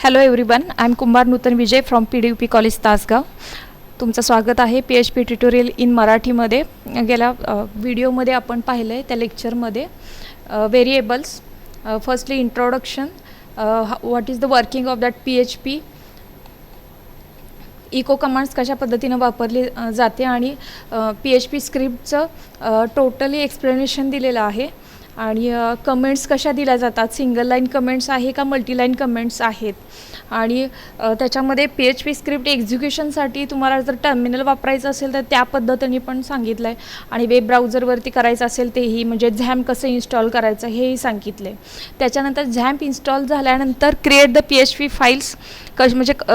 Hello everyone, I am Kumbhar Nutan Vijay from PDUP college Tasgaon. तुमचं स्वागत आहे PHP ट्युटोरियल इन मराठीमध्ये. गेल्या व्हिडिओमध्ये आपण पाहिलं आहे त्या लेक्चरमध्ये variables, firstly introduction, what is the working of that PHP, echo commands कशा पद्धतीनं वापरली जाते आणि PHP स्क्रिप्टचं टोटली एक्सप्लेनेशन दिलेलं आहे. आणि कमेंट्स कशा दिल्या जातात, सिंगल लाईन कमेंट्स आहे का मल्टीलाईन कमेंट्स आहेत. आणि त्याच्यामध्ये PHP स्क्रिप्ट एक्झिक्युशनसाठी तुम्हाला जर टर्मिनल वापरायचं असेल तर त्या पद्धतीने पण सांगितलं आहे. आणि वेब ब्राउझरवरती करायचं असेल तेही, म्हणजे झॅम्प कसं इन्स्टॉल करायचं हेही सांगितलं आहे. त्याच्यानंतर झॅम्प इन्स्टॉल झाल्यानंतर क्रिएट द PHP फाईल्स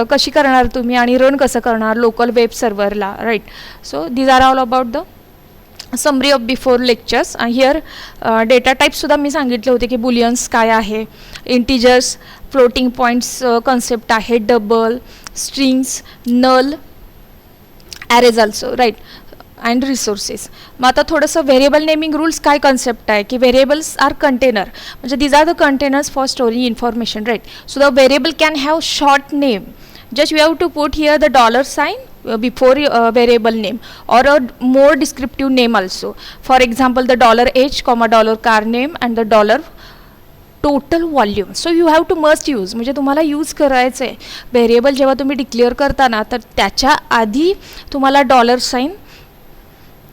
कशी करणार तुम्ही आणि रन कसं करणार लोकल वेब सर्व्हरला, right. So these are all about the summary of before lectures. Here data टाईप्ससुद्धा मी सांगितले होते की बुलियन्स काय आहे, इंटिजर्स, फ्लोटिंग पॉईंट्स कन्सेप्ट आहे, double, strings, null, arrays also, right, and resources. मग आता थोडंसं व्हेरिएबल नेमिंग रूल्स काय कन्सेप्ट आहे की व्हेरिएबल्स आर कंटेनर, म्हणजे these R the containers for storing information, right. So the variable can have short name. Just you have to put here the dollar sign before variable name or a more descriptive name also. For example, the $h, $car name and the dollar total volume. So you have to must use, म्हणजे तुम्हाला use करायचं आहे variable जेव्हा तुम्ही declare करताना तर त्याच्या आधी तुम्हाला डॉलर साईन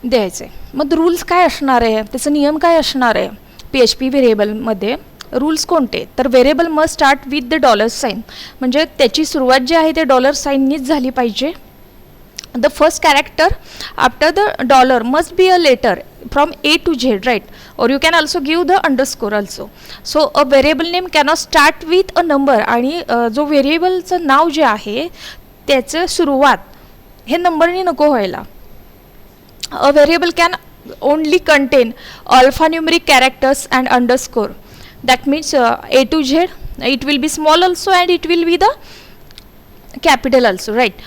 द्यायचं आहे. मग रूल्स काय असणार आहे, त्याचा नियम काय असणार आहे PHP व्हेरिएबलमध्ये. रूल्स कोणते तर variable must start with the dollar sign, म्हणजे त्याची सुरुवात जी आहे ते डॉलर साईननीच झाली पाहिजे. The first character after the dollar must be a letter from A to Z, right. और you can also give the underscore also. So a variable name cannot start with a number, आणि जो व्हेरिएबलचं नाव जे आहे त्याचं सुरुवात हे नंबरनी नको व्हायला. A variable can only content alphanumeric characters and underscore. That means A to Z, it will be small also and it will be the capital also, right.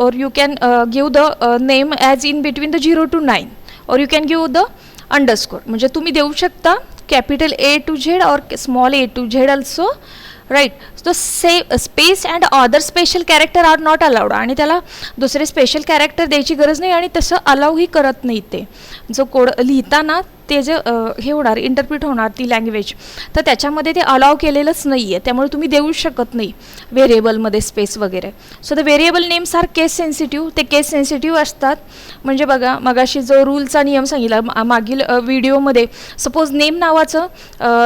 Or you can give the name as in between the 0 to 9, or you can give the underscore. म्हणजे तुम्ही देऊ शकता capital A to Z or small a to Z also, right. So space and other special character are not allowed. आणि त्याला दुसरे special character द्यायची गरज नाही आणि तसं अलाउही करत नाही. ते जो कोड लिहिताना ते जे हे होणार इंटरप्रिट होणार ती लँग्वेज, तर त्याच्यामध्ये ते अलाव केलेलंच नाही आहे, त्यामुळे तुम्ही देऊ शकत नाही व्हेरिएबलमध्ये स्पेस वगैरे. So the variable names are case sensitive. ते केस सेन्सिटिव्ह असतात. म्हणजे बघा मगाशी जो रूलचा नियम सांगितला मागील व्हिडिओमध्ये, सपोज नेम नावाचं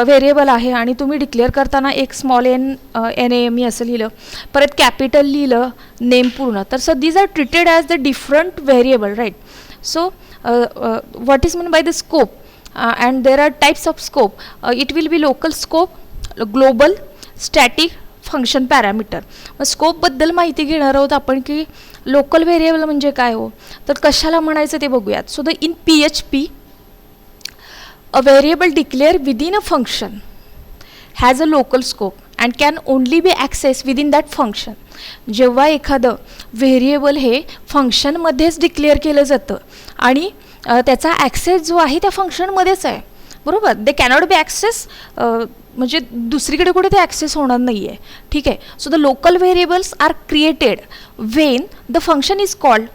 व्हेरिएबल आहे आणि तुम्ही डिक्लेअर करताना एक स्मॉल NAME असं लिहिलं, परत कॅपिटल लिहिलं नेम पूर्ण, तर so these are treated as the different variable, right. So what is meant by the scope, and there are types of scope. It will be local scope, global, static, function parameter. Scope बद्दल माहिती घेणार आहोत आपण की local variable म्हणजे काय हो, तर कशाला म्हणायचं ते बघूयात. So the in PHP a variable declared within a function has a local scope and can only be accessed within that function. जेव्हा एखादं व्हेरिएबल हे फंक्शनमध्येच डिक्लेअर केलं जातं आणि त्याचा ॲक्सेस जो आहे त्या फंक्शनमध्येच आहे, बरोबर. दे कॅनॉट बी ॲक्सेस, म्हणजे दुसरीकडे कुठे ते ॲक्सेस होणार नाही आहे, ठीक आहे. So the local variables are created when the function is called.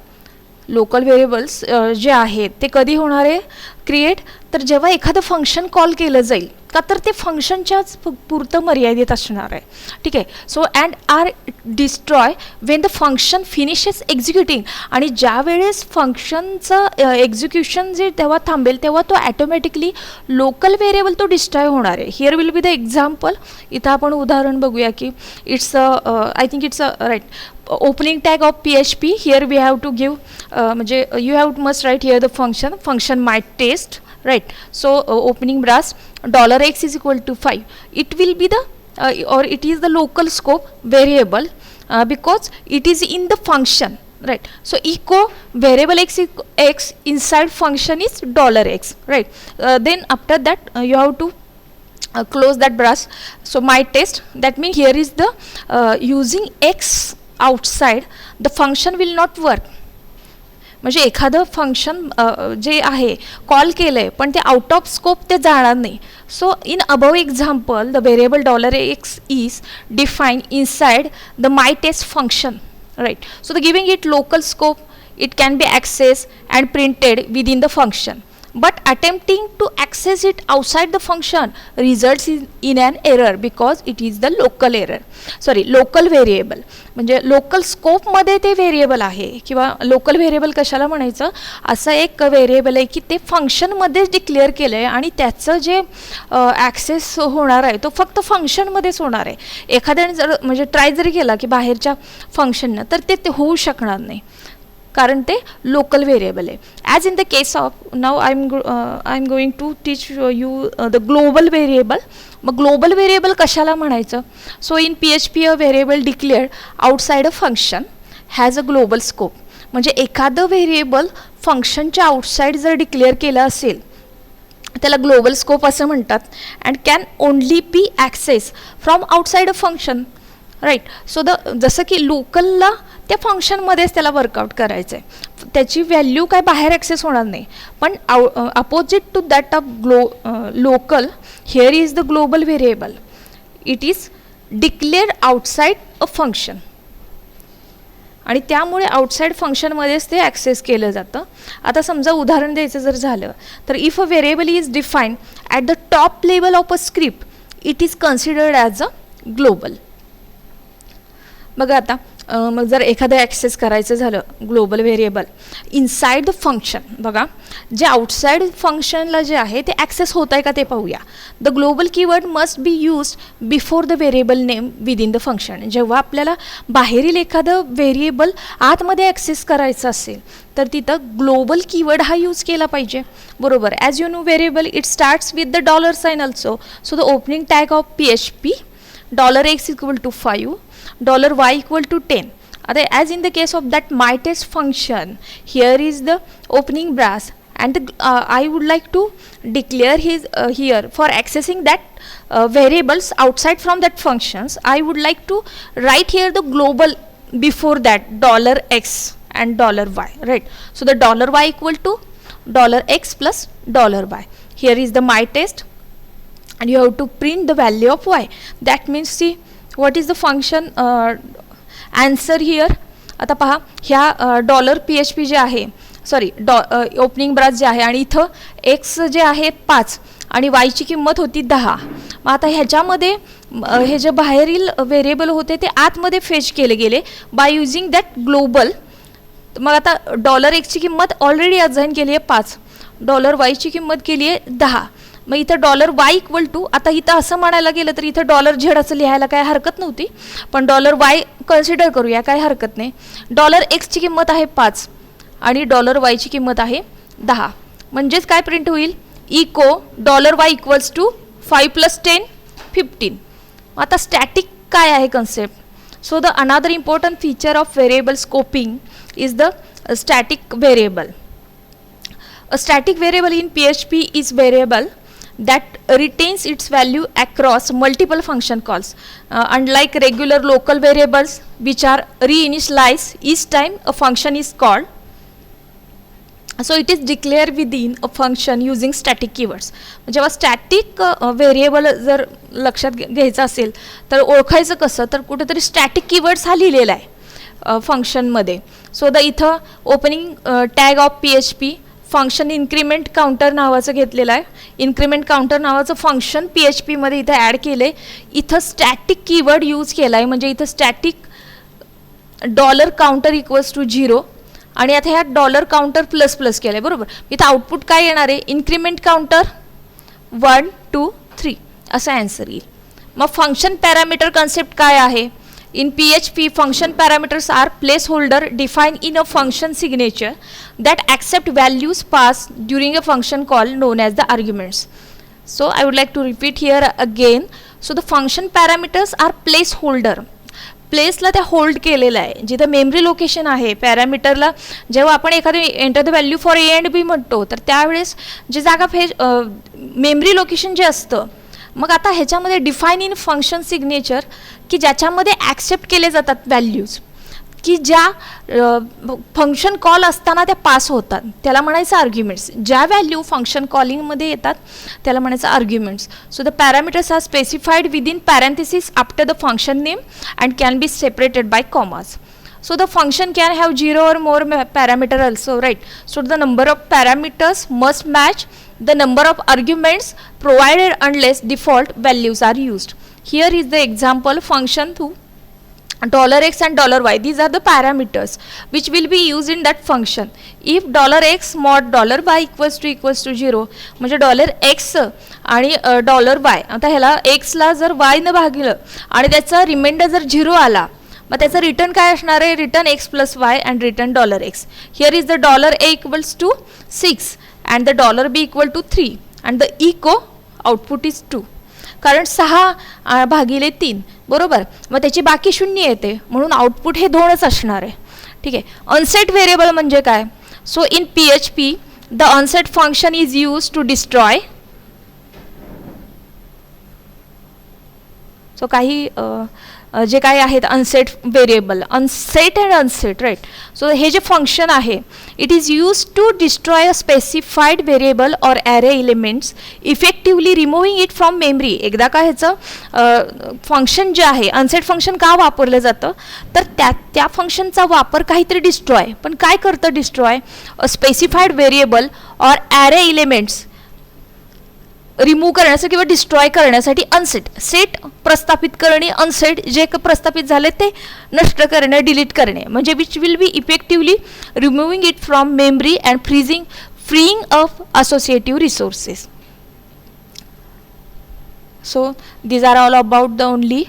Local variables जे आहेत ते कधी होणार आहे क्रिएट, तर जेव्हा एखादं फंक्शन कॉल केलं जाईल का, तर ते फंक्शनच्याच पुरतं मर्यादित असणार आहे, ठीक आहे. So and are destroy when the function finishes executing. आणि ज्या वेळेस फंक्शनचं एक्झिक्युशन जे तेव्हा थांबेल तेव्हा तो ॲटोमॅटिकली लोकल व्हेरिएबल तो डिस्ट्रॉय होणार आहे. Here will be the example. इथं आपण उदाहरण बघूया की it's I think it's right opening tag of PHP. Here we have to give, म्हणजे you have must right here the function my test, right. So opening brass $x is equal to 5. It will be the or it is the local scope variable because it is in the function, right. So echo variable x inside function is $x, right. Then after that you have to close that brass. So my test, that means here is the using x outside the function will not work. म्हणजे एखादं function जे आहे call केलं आहे पण ते out of scope ते जाणार नाही. So in above example the variable $x is define inside the my test function, right? So the giving it local scope, it can be accessed and printed within the function, but attempting to access it outside the function results in an error because it is the local error, sorry local variable. म्हणजे local स्कोपमध्ये ते variable आहे किंवा local variable कशाला म्हणायचं, असं एक variable आहे की ते फंक्शनमध्येच डिक्लेअर केलं आहे आणि त्याचं जे ॲक्सेस होणार आहे तो फक्त फंक्शनमध्येच होणार आहे. एखाद्याने जर म्हणजे ट्राय जरी केला की बाहेरच्या फंक्शननं तर ते होऊ शकणार नाही कारण ते लोकल व्हेरिएबल आहे. As in the case of नाव I am going to teach you the global variable. मग ग्लोबल व्हेरिएबल कशाला म्हणायचं. So in PHP a variable declared outside a function has a global scope. म्हणजे एखादं variable फंक्शनच्या outside जर declare केलं असेल त्याला ग्लोबल स्कोप असं म्हणतात. And can only be access from outside a function, right. So जसं की लोकलला त्या फंक्शनमध्येच त्याला वर्कआउट करायचं आहे, त्याची व्हॅल्यू काय बाहेर ॲक्सेस होणार नाही. पण opposite to that of local here is the global variable, it is declared outside a function आणि त्यामुळे आउटसाइड फंक्शनमध्येच ते ॲक्सेस केलं जातं. आता समजा उदाहरण द्यायचं जर झालं तर if a variable is defined at the top level of a script it is considered as a global. बघा आता मग जर एखादं ॲक्सेस करायचं झालं global variable inside the function, बघा जे आउटसाइड फंक्शनला जे आहे ते ॲक्सेस होत आहे का ते पाहूया. The global keyword must be used before the variable name within the function. जेव्हा आपल्याला बाहेरील एखादं व्हेरिएबल आतमध्ये ॲक्सेस करायचं असेल तर तिथं ग्लोबल कीवर्ड हा यूज केला पाहिजे, बरोबर. As you know variable it starts with the $साइन also. So the opening tag of PHP $x = 5, $y = 10. As in the case of that myTest function, here is the opening brace and I would like to declare his here for accessing that variables outside from that functions. I would like to write here the global before that $x and $y, right? So the $y = $x plus $y. Here is the myTest and you have to print the value of y. That means see what is the function answer here. आता पहा ह्या $PHP जे आहे sorry opening brace जे आहे आणि इथं x जे आहे 5 आणि y ची किंमत होती 10. मग आता ह्याच्यामध्ये हे जे बाहेरील व्हेरिएबल होते ते आतमध्ये फेच केले गेले बाय युजिंग दॅट ग्लोबल. मग आता $x ची किंमत ऑलरेडी असाइन केली आहे 5, $y ची किंमत केली आहे 10. मग इथं $y = आता इथं असं म्हणायला गेलं तर इथं $z असं लिहायला काय हरकत नव्हती, पण $y कन्सिडर करूया काय हरकत नाही. $x ची किंमत आहे 5 आणि $y ची किंमत आहे 10. म्हणजेच काय प्रिंट होईल इको $y = 5 + 10 15. आता स्टॅटिक काय आहे concept. So the another important feature of variable scoping is the static variable. A static variable in PHP is variable that retains its value across multiple function calls, unlike regular local variables which are reinitialized each time a function is called. So it is declared within a function using static keywords. जेव्हा static variable जर लक्षात घ्यायचं असेल तर ओळखायचं कसं तर कुठेतरी स्टॅटिक कीवर्ड्स हा लिहिलेला आहे फंक्शनमध्ये. सो द इथं opening tag of PHP function increment counter नावाचं घेतलेलं आहे. इन्क्रीमेंट काउंटर नावाचं फंक्शन PHPमध्ये इथं ॲड केलं आहे. इथं स्टॅटिक कीवर्ड यूज केला आहे म्हणजे इथं स्टॅटिक $counter = 0 आणि आता ह्या $counter ++ केलं आहे, बरोबर. इथं आउटपुट काय येणार आहे इन्क्रीमेंट काउंटर 1 2 3 असा ॲन्सर येईल. मग फंक्शन पॅरामीटर कन्सेप्ट काय आहे. In PHP, function parameters are placeholder defined in a function signature that accept values passed during a function call known as the arguments. So I would like to repeat here again. So the function parameters are placeholder. प्लेसला त्या hold केलेलं आहे जिथं memory location आहे पॅरामीटरला. जेव्हा आपण एखादी enter the value for A and B म्हणतो तर त्यावेळेस जे जागा मेमरी लोकेशन जे असतं. मग आता ह्याच्यामध्ये डिफाईन इन फंक्शन सिग्नेचर की ज्याच्यामध्ये ॲक्सेप्ट केले जातात व्हॅल्यूज की ज्या फंक्शन कॉल असताना त्या पास होतात त्याला म्हणायचं आर्ग्युमेंट्स. ज्या व्हॅल्यू फंक्शन कॉलिंगमध्ये येतात त्याला म्हणायचं arguments. So the parameters are specified within parenthesis after the function name and can be separated by commas. So the function can have 0 or more parameter also, right? So the number of parameters must match the number of arguments provided unless default values are used. Here is the example function to $x and $y. These are the parameters which will be used in that function. If $x mod $y equals to 0 म्हणजे $x आणि $y. आता ह्याला x ला जर y ने भागलं आणि त्याचा reminder जर 0 आला मग त्याचा रिटर्न काय असणार आहे? Return x plus y and return $x. Here is the $a equals to 6 and the $b equal to 3 and the echo output is 2. कारण 6 भागिले 3 बरोबर, मग त्याची बाकी 0 येते म्हणून आउटपुट हे 2च असणार आहे. ठीक आहे. अनसेट व्हेरिएबल म्हणजे काय? So in PHP the unset function is use to destroy. So काही जे काय आहेत unset variable, unset and unset, right. So हे जे फंक्शन आहे it is use to destroy a specified variable or array elements effectively removing it from memory. एकदा का ह्याचं फंक्शन जे आहे अनसेट फंक्शन का वापरलं जातं तर त्या फंक्शनचा वापर काहीतरी डिस्ट्रॉय, पण काय करतं destroy? A specified variable or array elements remove करण्यासाठी किंवा डिस्ट्रॉय करण्यासाठी अनसेट. सेट प्रस्थापित करणे, अनसेट जे प्रस्थापित झाले ते नष्ट करणे, डिलीट करणे, म्हणजे which will be effectively removing it from memory and freeing off associative resources. So these are all about the only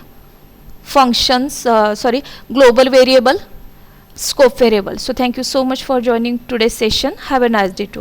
functions, global variable, scope variable. So thank you so much for joining today's session. Have a nice day to all.